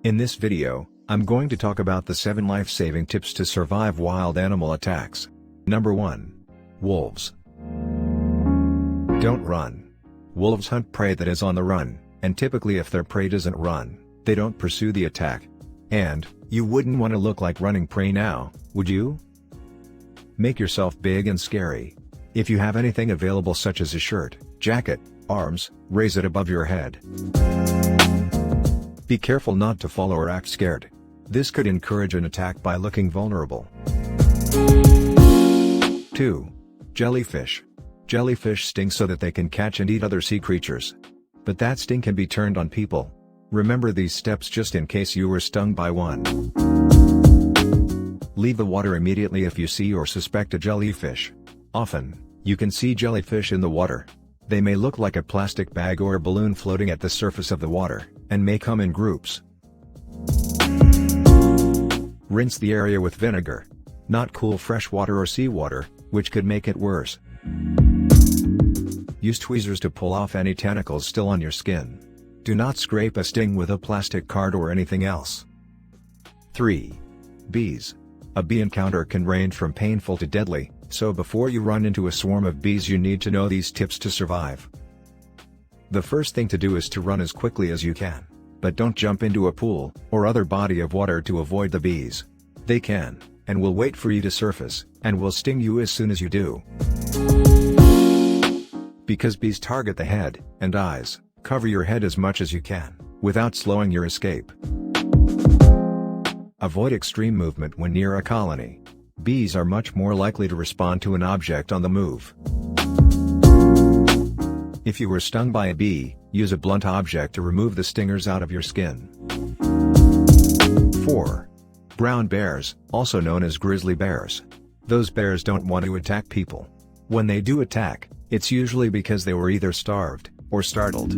In this video, I'm going to talk about the 7 life-saving tips to survive wild animal attacks. Number 1. Wolves. Don't run. Wolves hunt prey that is on the run, and typically if their prey doesn't run, they don't pursue the attack. And, you wouldn't want to look like running prey now, would you? Make yourself big and scary. If you have anything available such as a shirt, jacket, arms, raise it above your head. Be careful not to fall or act scared. This could encourage an attack by looking vulnerable. 2. Jellyfish. Jellyfish sting so that they can catch and eat other sea creatures. But that sting can be turned on people. Remember these steps just in case you were stung by one. Leave the water immediately if you see or suspect a jellyfish. Often, you can see jellyfish in the water. They may look like a plastic bag or a balloon floating at the surface of the water, and may come in groups. Rinse the area with vinegar. Not cool fresh water or seawater, which could make it worse. Use tweezers to pull off any tentacles still on your skin. Do not scrape a sting with a plastic card or anything else. 3. Bees. A bee encounter can range from painful to deadly, so before you run into a swarm of bees you need to know these tips to survive. The first thing to do is to run as quickly as you can, but don't jump into a pool or other body of water to avoid the bees. They can, and will wait for you to surface, and will sting you as soon as you do. Because bees target the head and eyes, cover your head as much as you can, without slowing your escape. Avoid extreme movement when near a colony. Bees are much more likely to respond to an object on the move. If you were stung by a bee, use a blunt object to remove the stingers out of your skin. 4. Brown bears, also known as grizzly bears. Those bears don't want to attack people. When they do attack, it's usually because they were either starved or startled.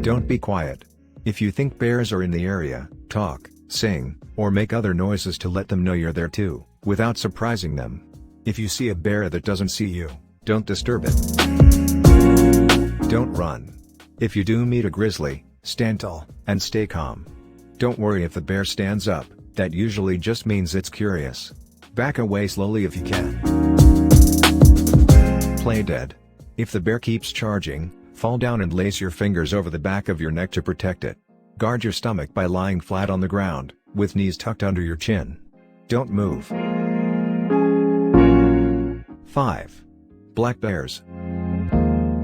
Don't be quiet. If you think bears are in the area, talk, sing, or make other noises to let them know you're there too, without surprising them. If you see a bear that doesn't see you, don't disturb it. Don't run. If you do meet a grizzly, stand tall, and stay calm. Don't worry if the bear stands up, that usually just means it's curious. Back away slowly if you can. Play dead. If the bear keeps charging, fall down and lace your fingers over the back of your neck to protect it. Guard your stomach by lying flat on the ground, with knees tucked under your chin. Don't move. 5. Black bears.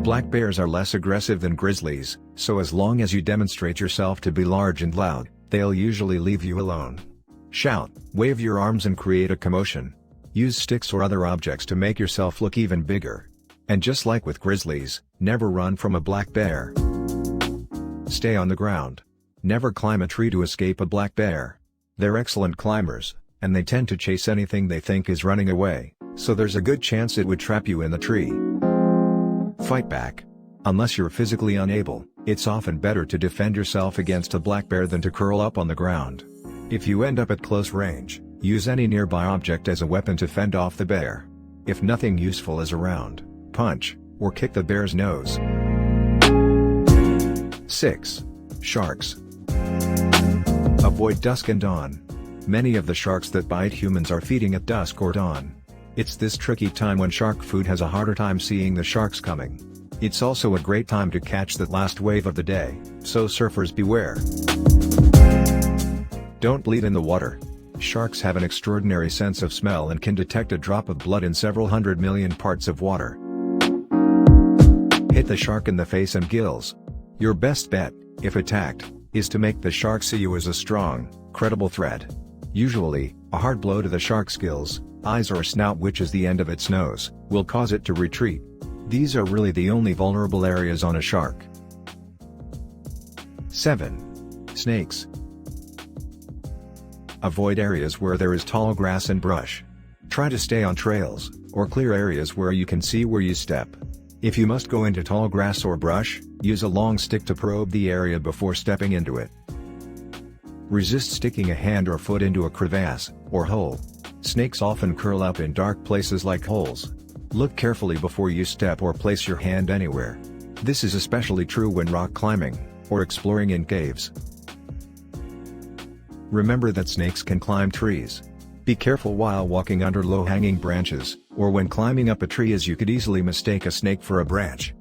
Black bears are less aggressive than grizzlies, so as long as you demonstrate yourself to be large and loud, they'll usually leave you alone. Shout, wave your arms and create a commotion. Use sticks or other objects to make yourself look even bigger. And just like with grizzlies, never run from a black bear. Stay on the ground. Never climb a tree to escape a black bear. They're excellent climbers, and they tend to chase anything they think is running away, so there's a good chance it would trap you in the tree. Fight back. Unless you're physically unable, it's often better to defend yourself against a black bear than to curl up on the ground. If you end up at close range, use any nearby object as a weapon to fend off the bear. If nothing useful is around, punch, or kick the bear's nose. 6. Sharks. Avoid dusk and dawn. Many of the sharks that bite humans are feeding at dusk or dawn. It's this tricky time when shark food has a harder time seeing the sharks coming. It's also a great time to catch that last wave of the day, so surfers beware. Don't bleed in the water. Sharks have an extraordinary sense of smell and can detect a drop of blood in several 100 million parts of water. Hit the shark in the face and gills. Your best bet, if attacked, is to make the shark see you as a strong, credible threat. Usually, a hard blow to the shark's gills, eyes or snout, which is the end of its nose, will cause it to retreat. These are really the only vulnerable areas on a shark. 7. Snakes. Avoid areas where there is tall grass and brush. Try to stay on trails, or clear areas where you can see where you step. If you must go into tall grass or brush, use a long stick to probe the area before stepping into it. Resist sticking a hand or foot into a crevasse, or hole. Snakes often curl up in dark places like holes. Look carefully before you step or place your hand anywhere. This is especially true when rock climbing, or exploring in caves. Remember that snakes can climb trees. Be careful while walking under low-hanging branches, or when climbing up a tree, as you could easily mistake a snake for a branch.